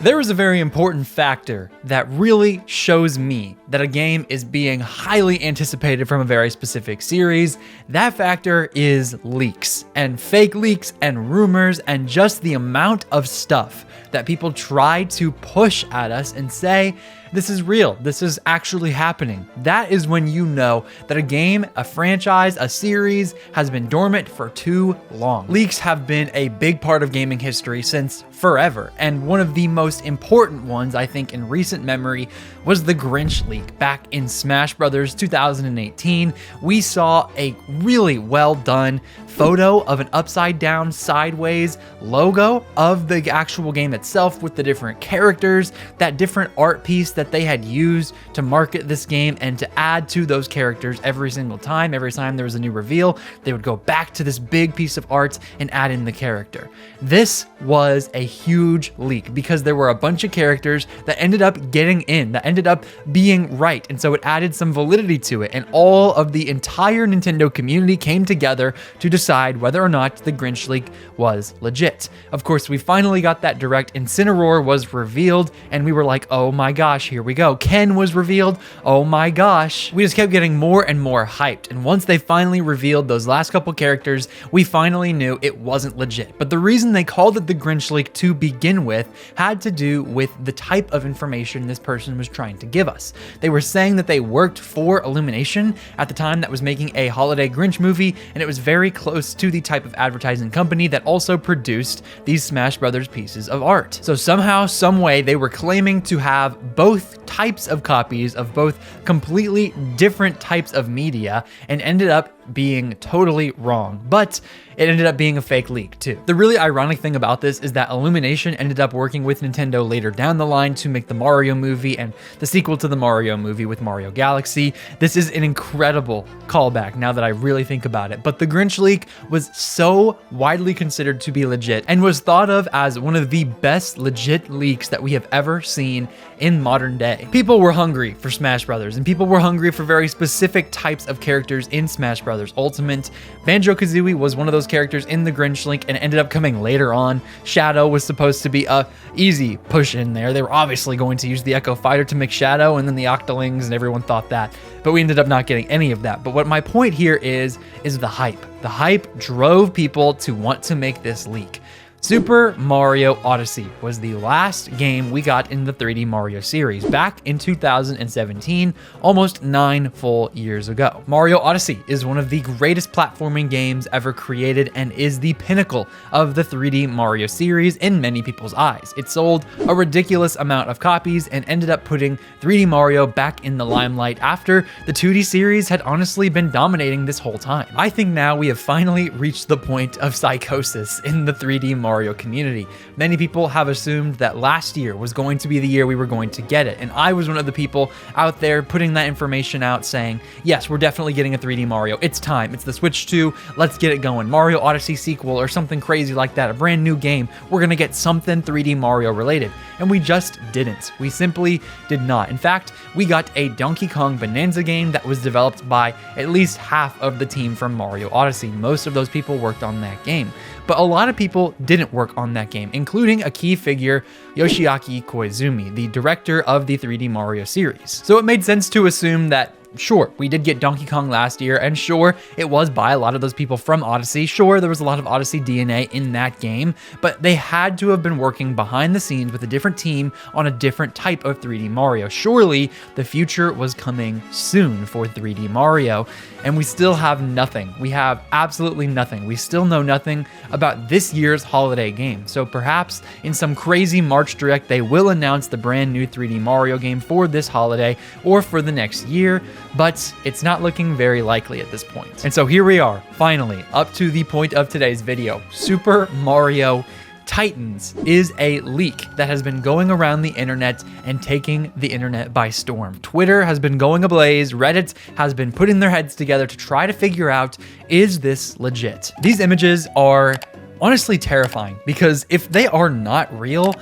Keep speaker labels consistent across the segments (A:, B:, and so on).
A: There is a very important factor that really shows me that a game is being highly anticipated from a very specific series. That factor is leaks, and fake leaks and rumors, and just the amount of stuff that people try to push at us and say, this is real, this is actually happening. That is when you know that a game, a franchise, a series has been dormant for too long. Leaks have been a big part of gaming history since forever, and one of the most important ones, I think, in recent memory was the Grinch leak. Back in Smash Bros. 2018, we saw a really well done photo of an upside down sideways logo of the actual game itself with the different characters, that different art piece that they had used to market this game, and to add to those characters every single time. Every time there was a new reveal, they would go back to this big piece of art and add in the character. This was a huge leak because there were a bunch of characters that ended up getting in, that ended up being right, and so it added some validity to it, and all of the entire Nintendo community came together to decide whether or not the Grinch leak was legit. Of course, we finally got that direct. Incineroar was revealed, and we were like, oh my gosh, here we go. Ken was revealed, oh my gosh. We just kept getting more and more hyped, and once they finally revealed those last couple characters, we finally knew it wasn't legit. But the reason they called it the Grinch leak to begin with had to do with the type of information this person was trying to give us. They were saying that they worked for Illumination at the time that was making a holiday Grinch movie, and it was very close to the type of advertising company that also produced these Smash Brothers pieces of art. So somehow, some way, they were claiming to have both types of copies of both completely different types of media, and ended up being totally wrong. But it ended up being a fake leak too. The really ironic thing about this is that Illumination ended up working with Nintendo later down the line to make the Mario movie and the sequel to the Mario movie with Mario Galaxy. This is an incredible callback now that I really think about it. But the Grinch leak was so widely considered to be legit and was thought of as one of the best legit leaks that we have ever seen in modern day. People were hungry for Smash Brothers, and people were hungry for very specific types of characters in Smash Brothers Ultimate. Banjo-Kazooie was one of those characters in the Grinch link and ended up coming later on. Shadow was supposed to be a easy push in there. They were obviously going to use the Echo Fighter to make Shadow, and then the Octolings, and everyone thought that. But we ended up not getting any of that. But what my point here is the hype. The hype drove people to want to make this leak. Super Mario Odyssey was the last game we got in the 3D Mario series back in 2017, almost 9 full years ago. Mario Odyssey is one of the greatest platforming games ever created and is the pinnacle of the 3D Mario series in many people's eyes. It sold a ridiculous amount of copies and ended up putting 3D Mario back in the limelight after the 2D series had honestly been dominating this whole time. I think now we have finally reached the point of psychosis in the 3D Mario community. Many people have assumed that last year was going to be the year we were going to get it, and I was one of the people out there putting that information out saying, yes, we're definitely getting a 3D Mario. It's time. It's the Switch 2. Let's get it going. Mario Odyssey sequel or something crazy like that. A brand new game. We're gonna get something 3D Mario related. And we just didn't. We simply did not. In fact, we got a Donkey Kong Bonanza game that was developed by at least half of the team from Mario Odyssey. Most of those people worked on that game. But a lot of people didn't work on that game, including a key figure, Yoshiaki Koizumi, the director of the 3D Mario series. So it made sense to assume that, sure, we did get Donkey Kong last year, and sure, it was by a lot of those people from Odyssey. Sure, there was a lot of Odyssey DNA in that game, but they had to have been working behind the scenes with a different team on a different type of 3D Mario. Surely, the future was coming soon for 3D Mario, and we still have nothing. We have absolutely nothing. We still know nothing about this year's holiday game. So perhaps in some crazy March Direct, they will announce the brand new 3D Mario game for this holiday or for the next year, but it's not looking very likely at this point. And so here we are, finally, up to the point of today's video. Super Mario Titans is a leak that has been going around the internet and taking the internet by storm. Twitter has been going ablaze. Reddit has been putting their heads together to try to figure out, is this legit? These images are honestly terrifying because if they are not real,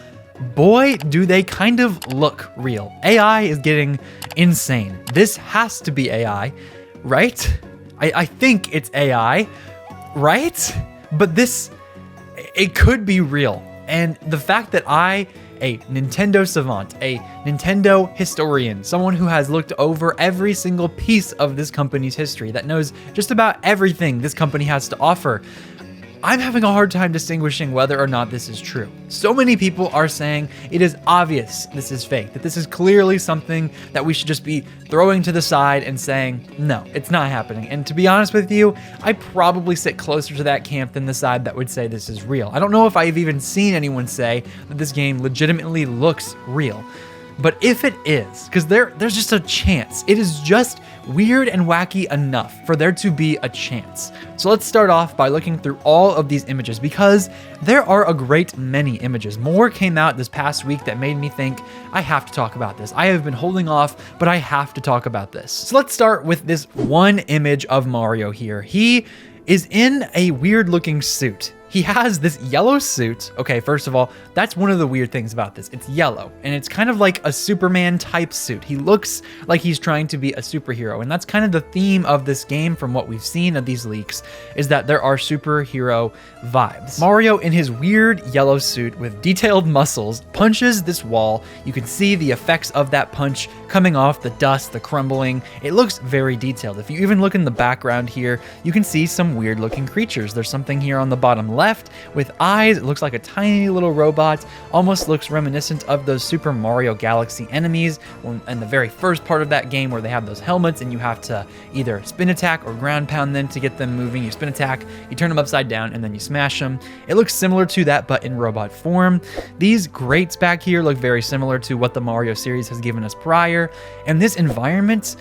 A: boy, do they kind of look real. AI is getting insane. This has to be AI, right? I think it's AI, right? But this, it could be real. And the fact that I a Nintendo savant, a Nintendo historian, someone who has looked over every single piece of this company's history, that knows just about everything this company has to offer. I'm having a hard time distinguishing whether or not this is true. So many people are saying it is obvious this is fake, that this is clearly something that we should just be throwing to the side and saying, no, it's not happening. And to be honest with you, I probably sit closer to that camp than the side that would say this is real. I don't know if I've even seen anyone say that this game legitimately looks real. But if it is, because there's just a chance, it is just weird and wacky enough for there to be a chance. So let's start off by looking through all of these images, because there are a great many images. More came out this past week that made me think, I have to talk about this. I have been holding off, but I have to talk about this. So let's start with this one image of Mario here. He is in a weird looking suit. He has this yellow suit. Okay, first of all, that's one of the weird things about this. It's yellow, and it's kind of like a Superman type suit. He looks like he's trying to be a superhero, and that's kind of the theme of this game from what we've seen of these leaks, is that there are superhero vibes. Mario in his weird yellow suit with detailed muscles punches this wall. You can see the effects of that punch coming off, the dust, the crumbling. It looks very detailed. If you even look in the background here, you can see some weird looking creatures. There's something here on the bottom left with eyes. It looks like a tiny little robot, almost looks reminiscent of those Super Mario Galaxy enemies in the very first part of that game, where they have those helmets and you have to either spin attack or ground pound them to get them moving. You spin attack, you turn them upside down, and then you smash them. It looks similar to that, but in robot form. These grates back here look very similar to what the Mario series has given us prior, and this environment,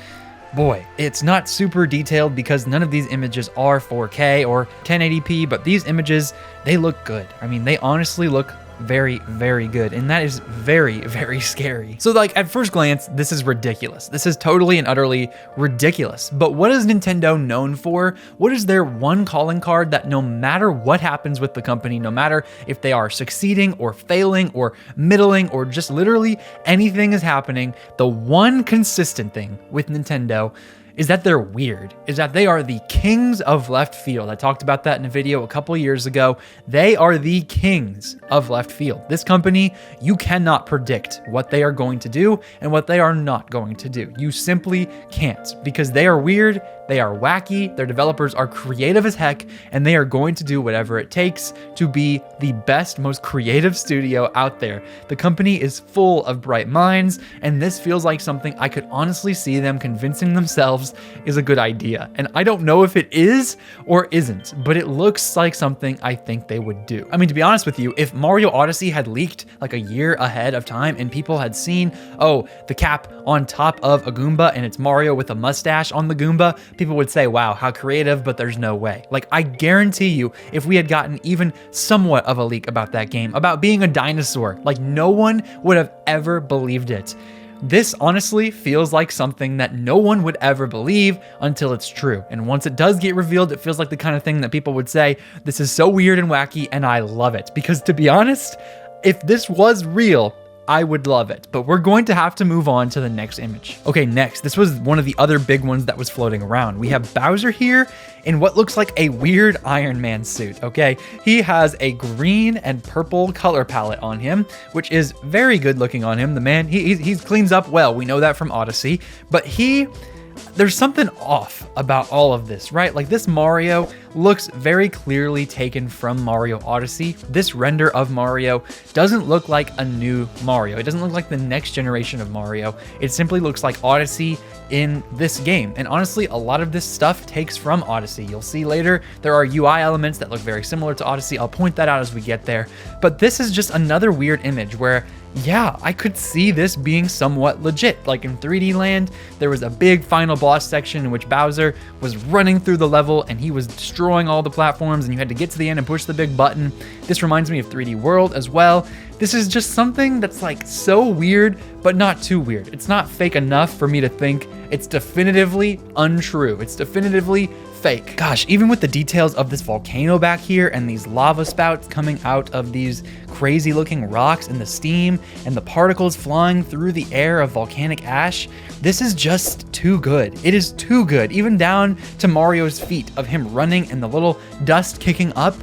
A: boy, it's not super detailed because none of these images are 4K or 1080p, but these images, they look good. I mean, they honestly look very, very good, and that is very, very scary. So like at first glance, this is ridiculous. This is totally and utterly ridiculous. But what is Nintendo known for? What is their one calling card that no matter what happens with the company, no matter if they are succeeding or failing or middling or just literally anything is happening, the one consistent thing with Nintendo is that they're weird, is that they are the kings of left field. I talked about that in a video a couple years ago. They are the kings of left field. This company, you cannot predict what they are going to do and what they are not going to do. You simply can't, because they are weird, they are wacky, their developers are creative as heck, and they are going to do whatever it takes to be the best, most creative studio out there. The company is full of bright minds, and this feels like something I could honestly see them convincing themselves is a good idea. And I don't know if it is or isn't, but it looks like something I think they would do. I mean, to be honest with you, if Mario Odyssey had leaked like a year ahead of time and people had seen, oh, the cap on top of a Goomba and it's Mario with a mustache on the Goomba, people would say, wow, how creative, but there's no way. Like, I guarantee you, if we had gotten even somewhat of a leak about that game, about being a dinosaur, like no one would have ever believed it. This honestly feels like something that no one would ever believe until it's true. And once it does get revealed, it feels like the kind of thing that people would say, this is so weird and wacky, and I love it. Because to be honest, if this was real, I would love it, but we're going to have to move on to the next image. Okay, next, this was one of the other big ones that was floating around. We have Bowser here in what looks like a weird Iron Man suit, okay? He has a green and purple color palette on him, which is very good looking on him. The man, he cleans up well. We know that from Odyssey, but there's something off about all of this, right? Like, this Mario looks very clearly taken from Mario Odyssey. This render of Mario doesn't look like a new Mario. It doesn't look like the next generation of Mario. It simply looks like Odyssey in this game. And honestly, a lot of this stuff takes from Odyssey. You'll see later, there are UI elements that look very similar to Odyssey. I'll point that out as we get there. But this is just another weird image where, yeah, I could see this being somewhat legit. Like in 3D Land, there was a big final boss section in which Bowser was running through the level and he was destroying all the platforms and you had to get to the end and push the big button. This reminds me of 3D World as well. This is just something that's like so weird, but not too weird. It's not fake enough for me to think it's definitively untrue. It's definitively fake. Gosh, even with the details of this volcano back here and these lava spouts coming out of these crazy looking rocks and the steam and the particles flying through the air of volcanic ash, this is just too good. It is too good. Even down to Mario's feet of him running and the little dust kicking up.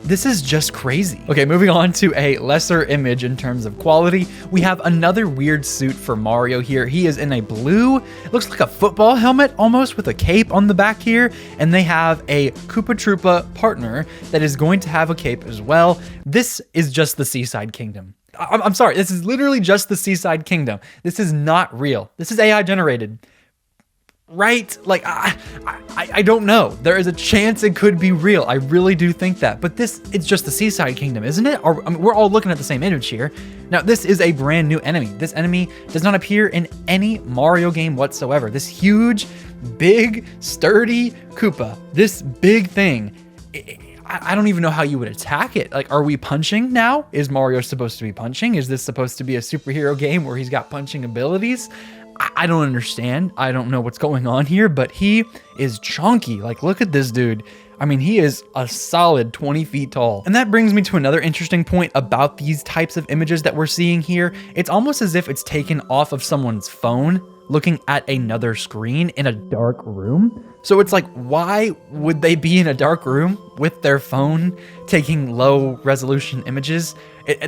A: This is just crazy. Okay, moving on to a lesser image in terms of quality. We have another weird suit for Mario here. He is in a blue, it looks like a football helmet almost with a cape on the back here. And they have a Koopa Troopa partner that is going to have a cape as well. This is just the Seaside Kingdom. I'm sorry, this is literally just the Seaside Kingdom. This is not real. This is AI generated. Right? Like, I don't know. There is a chance it could be real. I really do think that. But it's just the Seaside Kingdom, isn't it? I mean, we're all looking at the same image here. Now, this is a brand new enemy. This enemy does not appear in any Mario game whatsoever. This huge, big, sturdy Koopa, this big thing, I don't even know how you would attack it. Like, are we punching now? Is Mario supposed to be punching? Is this supposed to be a superhero game where he's got punching abilities? I don't understand. I don't know what's going on here, but he is chunky. Like, look at this dude. I mean, he is a solid 20 feet tall. And that brings me to another interesting point about these types of images that we're seeing here. It's almost as if it's taken off of someone's phone looking at another screen in a dark room. So it's like, why would they be in a dark room with their phone taking low resolution images?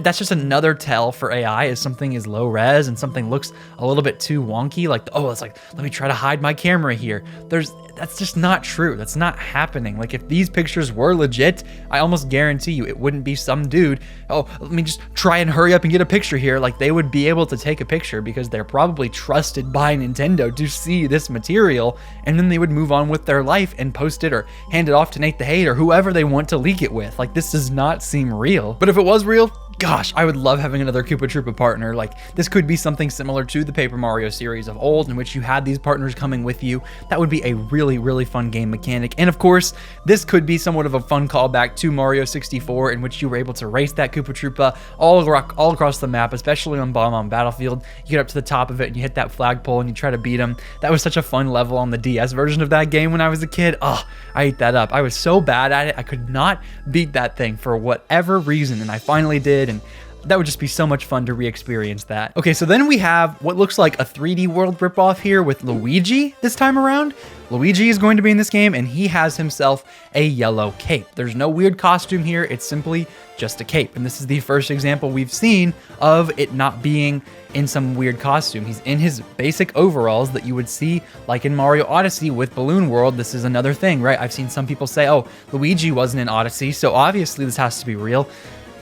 A: That's just another tell for AI is something is low res and something looks a little bit too wonky. Like, oh, it's like, let me try to hide my camera here. That's just not true. That's not happening. Like, if these pictures were legit, I almost guarantee you it wouldn't be some dude, oh, let me just try and hurry up and get a picture here. Like, they would be able to take a picture because they're probably trusted by Nintendo to see this material, and then they would move on with their life and post it or hand it off to Nate the Hate or whoever they want to leak it with. Like, this does not seem real. But if it was real, gosh, I would love having another Koopa Troopa partner. Like, this could be something similar to the Paper Mario series of old, in which you had these partners coming with you. That would be a really, really fun game mechanic. And of course, this could be somewhat of a fun callback to Mario 64, in which you were able to race that Koopa Troopa all across the map, especially on Bomb Battlefield. You get up to the top of it and you hit that flagpole and you try to beat him. That was such a fun level on the DS version of that game when I was a kid. Oh, I ate that up. I was so bad at it. I could not beat that thing for whatever reason, and I finally did. And that would just be so much fun to re-experience that. Okay, so then we have what looks like a 3D World ripoff here with Luigi this time around. Luigi is going to be in this game, and he has himself a yellow cape. There's no weird costume here. It's simply just a cape. And this is the first example we've seen of it not being in some weird costume. He's in his basic overalls that you would see like in Mario Odyssey with Balloon World. This is another thing, right? I've seen some people say, oh, Luigi wasn't in Odyssey, so obviously this has to be real.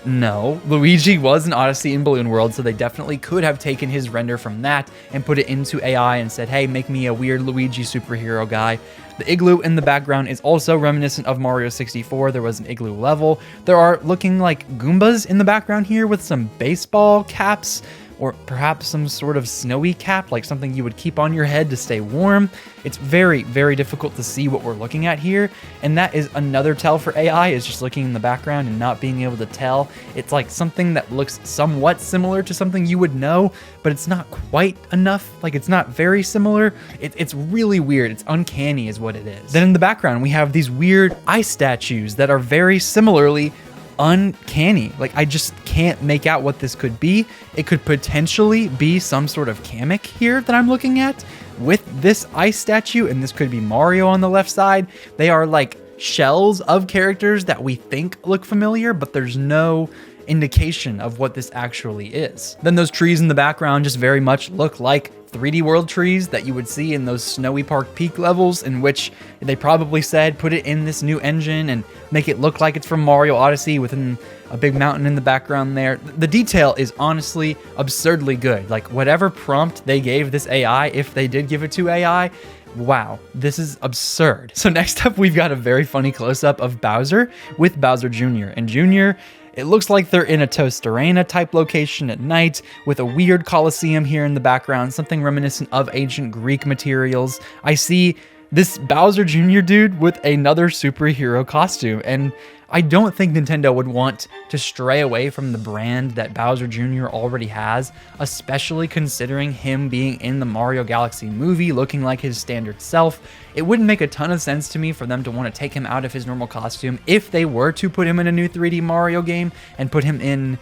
A: No, Luigi was in Odyssey and Balloon World, so they definitely could have taken his render from that and put it into AI and said, hey, make me a weird Luigi superhero guy. The igloo in the background is also reminiscent of Mario 64. There was an igloo level. There are looking like Goombas in the background here with some baseball caps, or perhaps some sort of snowy cap, like something you would keep on your head to stay warm. It's very, very difficult to see what we're looking at here. And that is another tell for AI, is just looking in the background and not being able to tell. It's like something that looks somewhat similar to something you would know, but it's not quite enough. Like, it's not very similar. It's really weird. It's uncanny is what it is. Then in the background, we have these weird ice statues that are very similarly uncanny. Like, I just can't make out what this could be. It could potentially be some sort of Kamek here that I'm looking at with this ice statue, and this could be Mario on the left side. They are like shells of characters that we think look familiar, but there's no indication of what this actually is. Then those trees in the background just very much look like 3D World trees that you would see in those Snowy Park Peak levels, in which they probably said put it in this new engine and make it look like it's from Mario Odyssey within a big mountain in the background there. The detail is honestly absurdly good. Like, whatever prompt they gave this AI, if they did give it to AI, wow, this is absurd. So next up, we've got a very funny close-up of Bowser with Bowser Jr. And Jr., it looks like they're in a Tostarena type location at night with a weird Colosseum here in the background, something reminiscent of ancient Greek materials. I see this Bowser Jr. dude with another superhero costume, and I don't think Nintendo would want to stray away from the brand that Bowser Jr. already has, especially considering him being in the Mario Galaxy movie looking like his standard self. It wouldn't make a ton of sense to me for them to want to take him out of his normal costume if they were to put him in a new 3D Mario game and put him in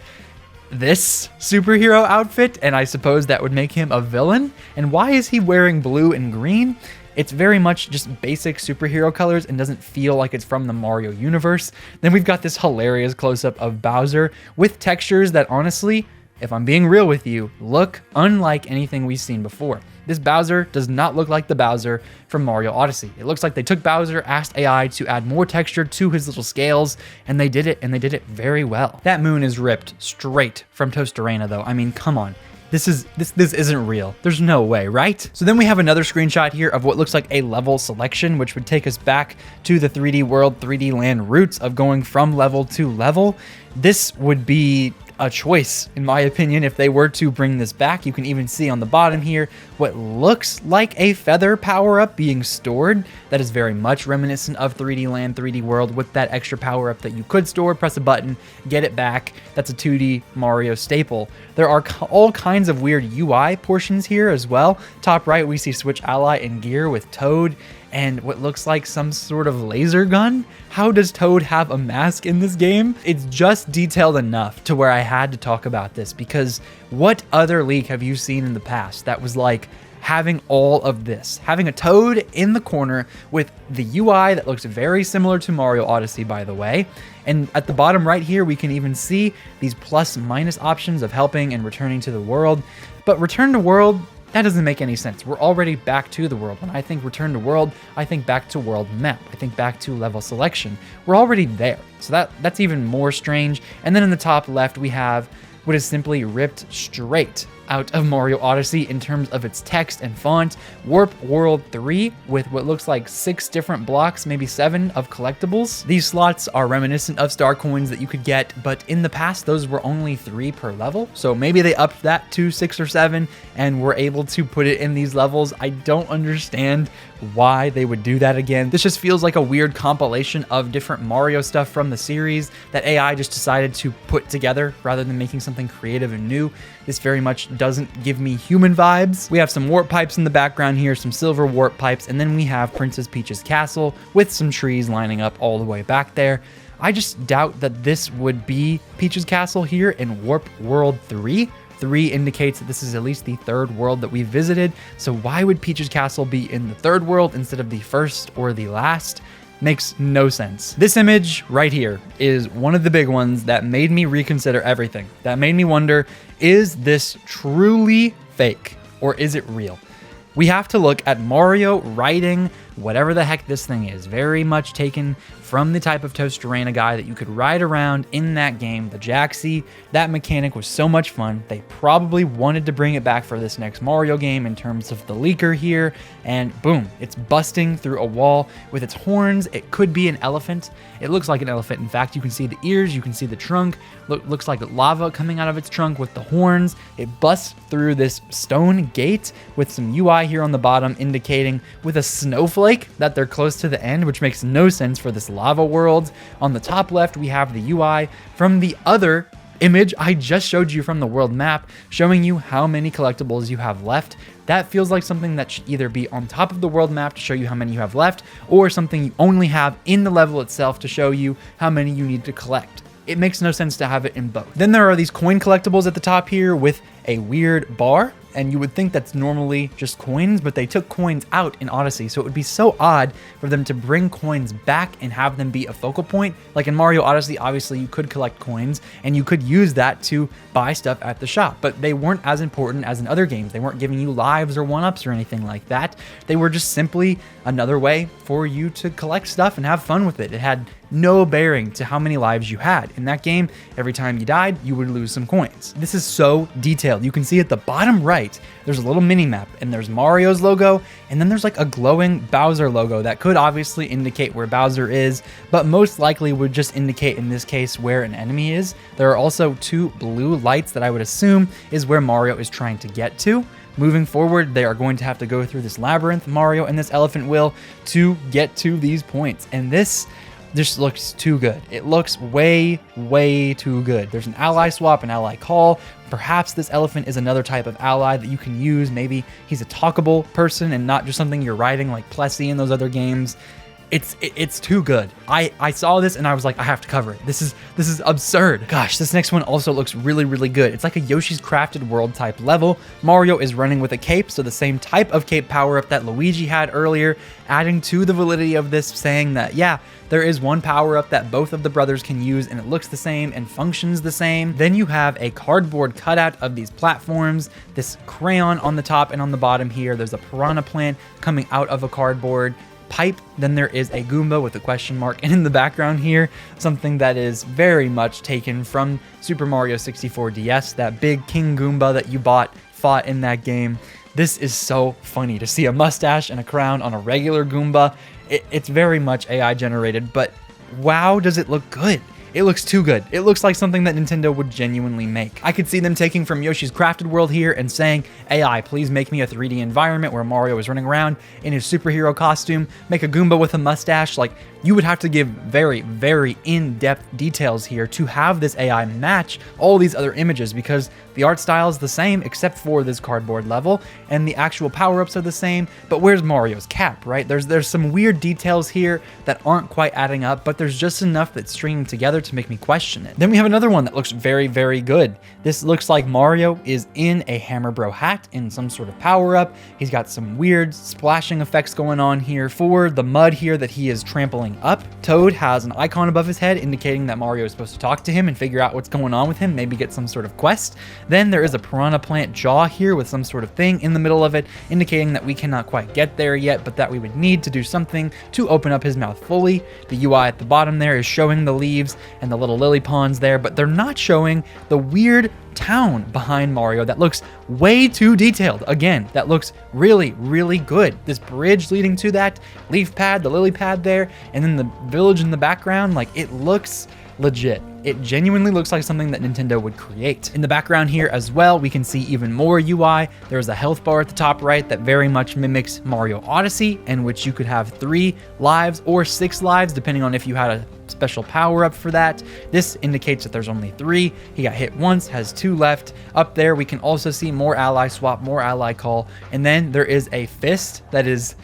A: this superhero outfit, and I suppose that would make him a villain. And why is he wearing blue and green? It's very much just basic superhero colors and doesn't feel like it's from the Mario universe. Then we've got this hilarious close-up of Bowser with textures that honestly, if I'm being real with you, look unlike anything we've seen before. This Bowser does not look like the Bowser from Mario Odyssey. It looks like they took Bowser, asked AI to add more texture to his little scales, and they did it, and they did it very well. That moon is ripped straight from Tostarena though. I mean, come on. This isn't real. There's no way, right? So then we have another screenshot here of what looks like a level selection, which would take us back to the 3D world, 3D land roots of going from level to level. This would be a choice, in my opinion, if they were to bring this back. You can even see on the bottom here what looks like a feather power-up being stored. That is very much reminiscent of 3D Land, 3D World with that extra power-up that you could store, press a button, get it back. That's a 2D Mario staple. There are all kinds of weird UI portions here as well. Top right, we see Switch Ally and Gear with Toad and what looks like some sort of laser gun. How does Toad have a mask in this game? It's just detailed enough to where I had to talk about this, because what other leak have you seen in the past that was like having all of this? Having a Toad in the corner with the UI that looks very similar to Mario Odyssey, by the way. And at the bottom right here, we can even see these plus minus options of helping and returning to the world. But return to world, that doesn't make any sense. We're already back to the world. When I think return to world, I think back to world map. I think back to level selection. We're already there. So that's even more strange. And then in the top left, we have what is simply ripped straight out of Mario Odyssey in terms of its text and font. Warp World 3 with what looks like 6 different blocks, maybe 7 of collectibles. These slots are reminiscent of star coins that you could get, but in the past those were only 3 per level. So maybe they upped that to 6 or 7 and were able to put it in these levels. I don't understand why they would do that again. This just feels like a weird compilation of different Mario stuff from the series that AI just decided to put together rather than making something creative and new. This very much doesn't give me human vibes. We have some warp pipes in the background here, some silver warp pipes, and then we have Princess Peach's castle with some trees lining up all the way back there. I just doubt that this would be Peach's castle here in Warp World 3. 3 indicates that this is at least the 3rd world that we visited. So why would Peach's castle be in the 3rd world instead of the 1st or the last? Makes no sense. This image right here is one of the big ones that made me reconsider everything. That made me wonder, is this truly fake or is it real? We have to look at Mario riding whatever the heck this thing is, very much taken from the type of Tostarena guy that you could ride around in that game, the Jaxi. That mechanic was so much fun. They probably wanted to bring it back for this next Mario game in terms of the leaker here, and boom, it's busting through a wall with its horns. It could be an elephant. It looks like an elephant. In fact, you can see the ears, you can see the trunk. Looks like lava coming out of its trunk with the horns. It busts through this stone gate with some UI here on the bottom indicating with a snowflake that they're close to the end, which makes no sense for this lava world. On the top left, we have the UI from the other image I just showed you from the world map, showing you how many collectibles you have left. That feels like something that should either be on top of the world map to show you how many you have left, or something you only have in the level itself to show you how many you need to collect. It makes no sense to have it in both. Then there are these coin collectibles at the top here with a weird bar, and you would think that's normally just coins, but they took coins out in Odyssey, so it would be so odd for them to bring coins back and have them be a focal point. Like in Mario Odyssey, obviously you could collect coins and you could use that to buy stuff at the shop, but they weren't as important as in other games. They weren't giving you lives or one-ups or anything like that. They were just simply another way for you to collect stuff and have fun with it. It had no bearing to how many lives you had. In that game, every time you died, you would lose some coins. This is so detailed. You can see at the bottom right, there's a little mini map and there's Mario's logo, and then there's like a glowing Bowser logo that could obviously indicate where Bowser is, but most likely would just indicate in this case where an enemy is. There are also 2 blue lights that I would assume is where Mario is trying to get to. Moving forward, they are going to have to go through this labyrinth, Mario and this elephant will, to get to these points. And this looks too good. It looks way, way too good. There's an ally swap, an ally call. Perhaps this elephant is another type of ally that you can use. Maybe he's a talkable person and not just something you're riding like Plessy in those other games. It's too good. I saw this and I was like, I have to cover it. This is absurd. Gosh, this next one also looks really, really good. It's like a Yoshi's Crafted World type level. Mario is running with a cape, so the same type of cape power-up that Luigi had earlier, adding to the validity of this, saying that, yeah, there is one power-up that both of the brothers can use and it looks the same and functions the same. Then you have a cardboard cutout of these platforms, this crayon on the top and on the bottom here. There's a piranha plant coming out of a cardboard pipe. Then there is a Goomba with a question mark, and in the background here, something that is very much taken from Super Mario 64 DS, that big King Goomba that you fought in that game. This is so funny to see a mustache and a crown on a regular Goomba. It's very much AI generated, but wow, does it look good. It looks too good. It looks like something that Nintendo would genuinely make. I could see them taking from Yoshi's Crafted World here and saying, AI, please make me a 3D environment where Mario is running around in his superhero costume, make a Goomba with a mustache. Like, you would have to give very, very in-depth details here to have this AI match all these other images, because the art style is the same except for this cardboard level, and the actual power-ups are the same, but where's Mario's cap, right? There's some weird details here that aren't quite adding up, but there's just enough that's stringing together to make me question it. Then we have another one that looks very, very good. This looks like Mario is in a Hammer Bro hat in some sort of power-up. He's got some weird splashing effects going on here for the mud here that he is trampling up. Toad has an icon above his head indicating that Mario is supposed to talk to him and figure out what's going on with him, maybe get some sort of quest. Then there is a piranha plant jaw here with some sort of thing in the middle of it, indicating that we cannot quite get there yet, but that we would need to do something to open up his mouth fully. The UI at the bottom there is showing the leaves and the little lily ponds there, but they're not showing the weird town behind Mario that looks way too detailed. Again, that looks really, really good. This bridge leading to that leaf pad, the lily pad there, and then the village in the background, like, it looks legit. It genuinely looks like something that Nintendo would create. In the background here as well, we can see even more UI. There's a health bar at the top right that very much mimics Mario Odyssey, in which you could have 3 lives or 6 lives, depending on if you had a special power up for that. This indicates that there's only 3. He got hit once, has 2 left. Up there, we can also see more ally swap, more ally call, and then there is a fist that is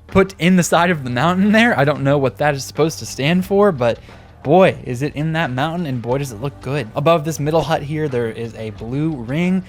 A: put in the side of the mountain there. I don't know what that is supposed to stand for, but boy, is it in that mountain, and boy, does it look good. Above this middle hut here, there is a blue ring.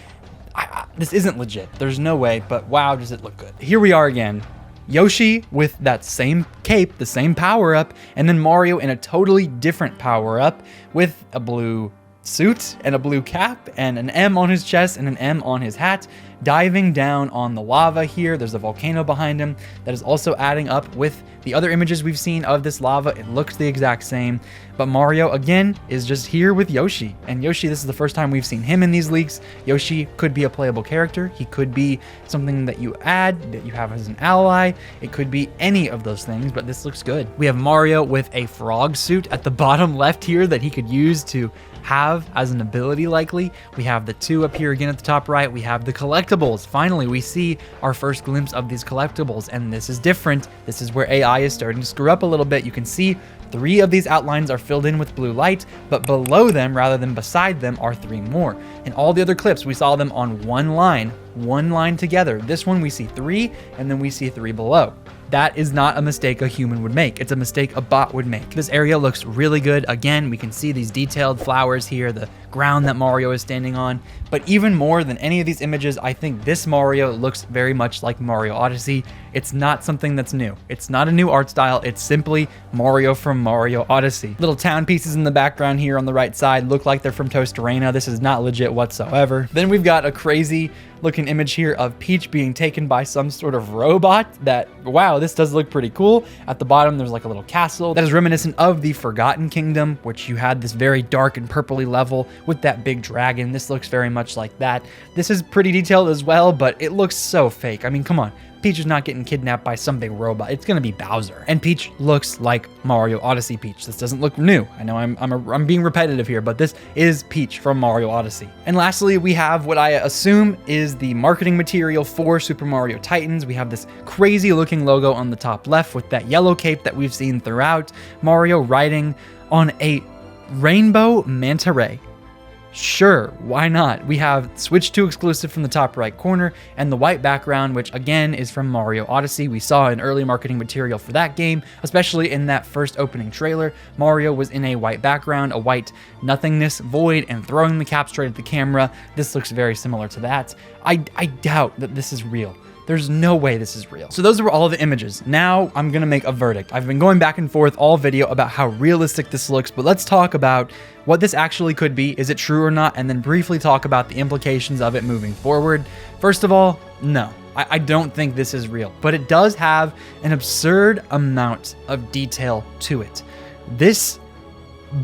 A: This isn't legit. There's no way, but wow, does it look good. Here we are again. Yoshi with that same cape, the same power-up, and then Mario in a totally different power-up with a blue suit and a blue cap and an M on his chest and an M on his hat, diving down on the lava here. There's a volcano behind him that is also adding up with the other images we've seen of this lava. It looks the exact same, but Mario again is just here with Yoshi. And Yoshi, this is the first time we've seen him in these leaks. Yoshi could be a playable character. He could be something that you add, that you have as an ally. It could be any of those things, but this looks good. We have Mario with a frog suit at the bottom left here that he could use to have as an ability likely. We have the 2 up here again at the top right. We have the collectibles. Finally, we see our first glimpse of these collectibles, and this is different. This is where AI is starting to screw up a little bit. You can see 3 of these outlines are filled in with blue light, but below them rather than beside them are 3 more. In all the other clips, we saw them on one line together. This one we see 3, and then we see 3 below. That is not a mistake a human would make. It's a mistake a bot would make. This area looks really good. Again, we can see these detailed flowers here, the ground that Mario is standing on. But even more than any of these images, I think this Mario looks very much like Mario Odyssey. It's not something that's new. It's not a new art style. It's simply Mario from Mario Odyssey. Little town pieces in the background here on the right side look like they're from Tostarena. This is not legit whatsoever. Then we've got a crazy looking image here of Peach being taken by some sort of robot that, wow, this does look pretty cool. At the bottom, there's like a little castle that is reminiscent of the Forgotten Kingdom, which you had this very dark and purpley level with that big dragon. This looks very much like that. This is pretty detailed as well, but it looks so fake. I mean, come on. Peach is not getting kidnapped by some big robot. It's gonna be Bowser. And Peach looks like Mario Odyssey Peach. This doesn't look new. I know I'm being repetitive here, but this is Peach from Mario Odyssey. And lastly, we have what I assume is the marketing material for Super Mario Titans. We have this crazy looking logo on the top left with that yellow cape that we've seen throughout. Mario riding on a rainbow manta ray. Sure, why not? We have Switch 2 exclusive from the top right corner, and the white background, which again is from Mario Odyssey. We saw an early marketing material for that game, especially in that first opening trailer. Mario was in a white background, a white nothingness void, and throwing the cap straight at the camera. This looks very similar to that. I doubt that this is real. There's no way this is real. So those were all of the images. Now I'm gonna make a verdict. I've been going back and forth all video about how realistic this looks, but let's talk about what this actually could be. Is it true or not? And then briefly talk about the implications of it moving forward. First of all, no. I don't think this is real, but it does have an absurd amount of detail to it. This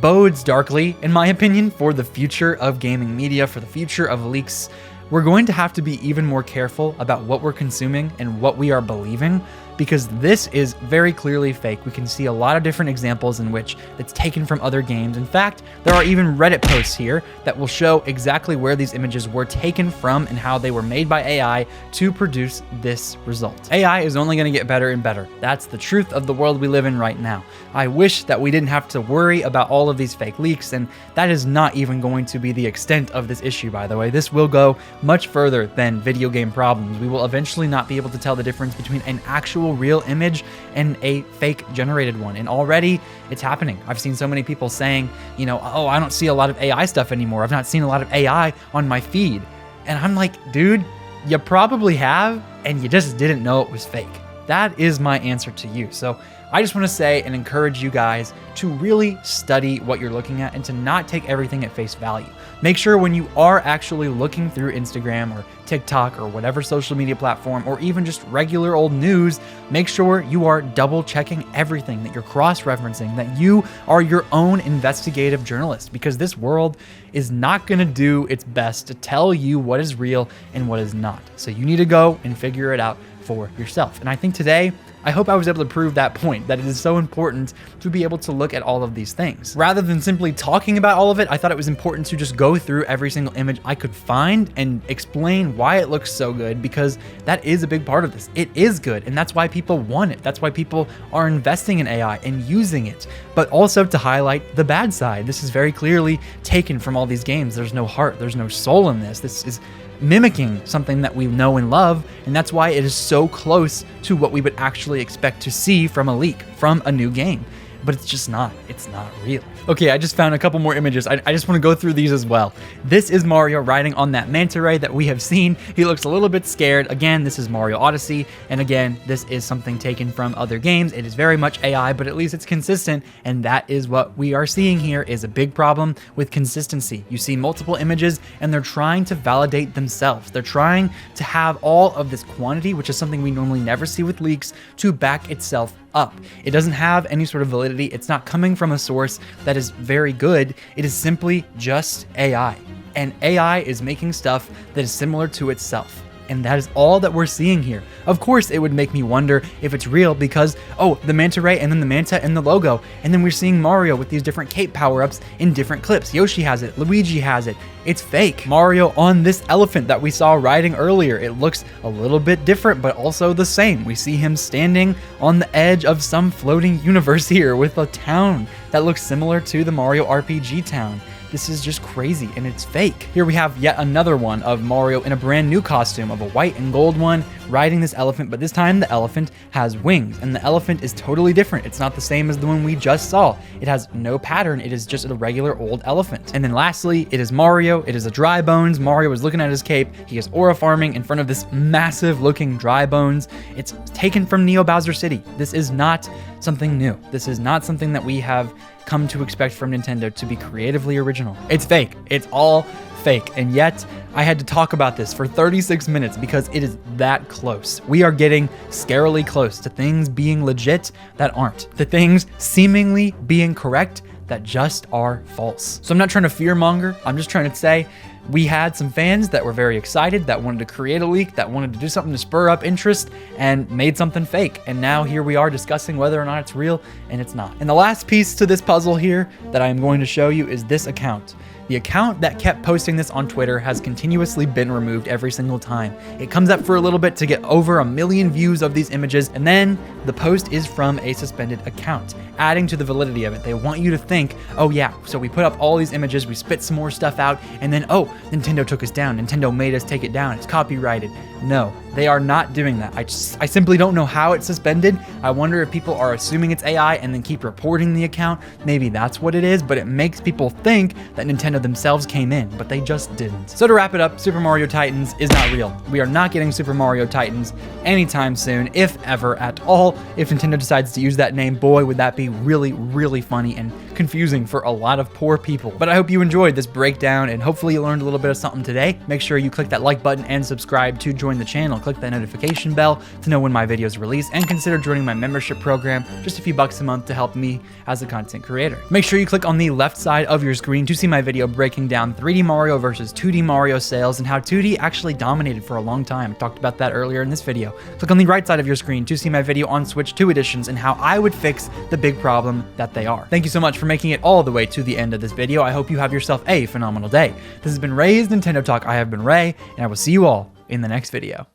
A: bodes darkly, in my opinion, for the future of gaming media, for the future of leaks. We're going to have to be even more careful about what we're consuming and what we are believing, because this is very clearly fake. We can see a lot of different examples in which it's taken from other games. In fact, there are even Reddit posts here that will show exactly where these images were taken from and how they were made by AI to produce this result. AI is only going to get better and better. That's the truth of the world we live in right now. I wish that we didn't have to worry about all of these fake leaks, and that is not even going to be the extent of this issue, by the way. This will go much further than video game problems. We will eventually not be able to tell the difference between an actual real image and a fake generated one. And already it's happening. I've seen so many people saying, you know, oh, I don't see a lot of AI stuff anymore. I've not seen a lot of AI on my feed. And I'm like, dude, you probably have, and you just didn't know it was fake. That is my answer to you. So I just want to say and encourage you guys to really study what you're looking at and to not take everything at face value. Make sure when you are actually looking through Instagram or TikTok or whatever social media platform, or even just regular old news, make sure you are double checking everything, that you're cross-referencing, that you are your own investigative journalist, because this world is not going to do its best to tell you what is real and what is not. So you need to go and figure it out for yourself. And I think today, I hope I was able to prove that point, that it is so important to be able to look at all of these things. Rather than simply talking about all of it, I thought it was important to just go through every single image I could find and explain why it looks so good, because that is a big part of this. It is good, and that's why people want it. That's why people are investing in AI and using it, but also to highlight the bad side. This is very clearly taken from all these games. There's no heart, there's no soul in this. This is mimicking something that we know and love, and that's why it is so close to what we would actually expect to see from a leak, from a new game. But it's just not. It's not real. Okay, I just found a couple more images. I just want to go through these as well. This is Mario riding on that manta ray that we have seen. He looks a little bit scared. Again, this is Mario Odyssey. And again, this is something taken from other games. It is very much AI, but at least it's consistent. And that is what we are seeing here, is a big problem with consistency. You see multiple images and they're trying to validate themselves. They're trying to have all of this quantity, which is something we normally never see with leaks, to back itself up. It doesn't have any sort of validity. It's not coming from a source that is very good. It is simply just AI. And AI is making stuff that is similar to itself. And that is all that we're seeing here. Of course, it would make me wonder if it's real because, oh, the manta ray and then the manta and the logo. And then we're seeing Mario with these different cape power-ups in different clips. Yoshi has it, Luigi has it. It's fake. Mario on this elephant that we saw riding earlier. It looks a little bit different, but also the same. We see him standing on the edge of some floating universe here with a town that looks similar to the Mario RPG town. This is just crazy, and it's fake. Here we have yet another one of Mario in a brand new costume, of a white and gold one, riding this elephant, but this time the elephant has wings, and the elephant is totally different. It's not the same as the one we just saw. It has no pattern. It is just a regular old elephant. And then lastly, it is Mario. It is a dry bones. Mario is looking at his cape. He is aura farming in front of this massive looking dry bones. It's taken from Neo Bowser City. This is not something new. This is not something that we have come to expect from Nintendo to be creatively original. It's fake. It's all fake. And yet I had to talk about this for 36 minutes because it is that close. We are getting scarily close to things being legit that aren't, to things seemingly being correct that just are false. So I'm not trying to fear monger. I'm just trying to say we had some fans that were very excited, that wanted to create a leak, that wanted to do something to spur up interest, and made something fake. And now here we are discussing whether or not it's real, and it's not. And the last piece to this puzzle here that I'm going to show you is this account. The account that kept posting this on Twitter has continuously been removed every single time. It comes up for a little bit to get over 1 million views of these images, and then the post is from a suspended account, adding to the validity of it. They want you to think, oh yeah, so we put up all these images, we spit some more stuff out, and then, oh, Nintendo took us down. Nintendo made us take it down. It's copyrighted. No, they are not doing that. I simply don't know how it's suspended. I wonder if people are assuming it's AI and then keep reporting the account. Maybe that's what it is, but it makes people think that Nintendo themselves came in, but they just didn't. So to wrap it up, Super Mario Titans is not real. We are not getting Super Mario Titans anytime soon, if ever at all. If Nintendo decides to use that name, boy, would that be really, really funny and confusing for a lot of poor people. But I hope you enjoyed this breakdown, and hopefully you learned a little bit of something today. Make sure you click that like button and subscribe to join the channel. Click that notification bell to know when my videos release, and consider joining my membership program, just a few bucks a month to help me as a content creator. Make sure you click on the left side of your screen to see my video breaking down 3D Mario versus 2D Mario sales and how 2D actually dominated for a long time. I talked about that earlier in this video. Click on the right side of your screen to see my video on Switch 2 editions and how I would fix the big problem that they are. Thank you so much for making it all the way to the end of this video. I hope you have yourself a phenomenal day. This has been Ray's Nintendo Talk. I have been Ray, and I will see you all in the next video.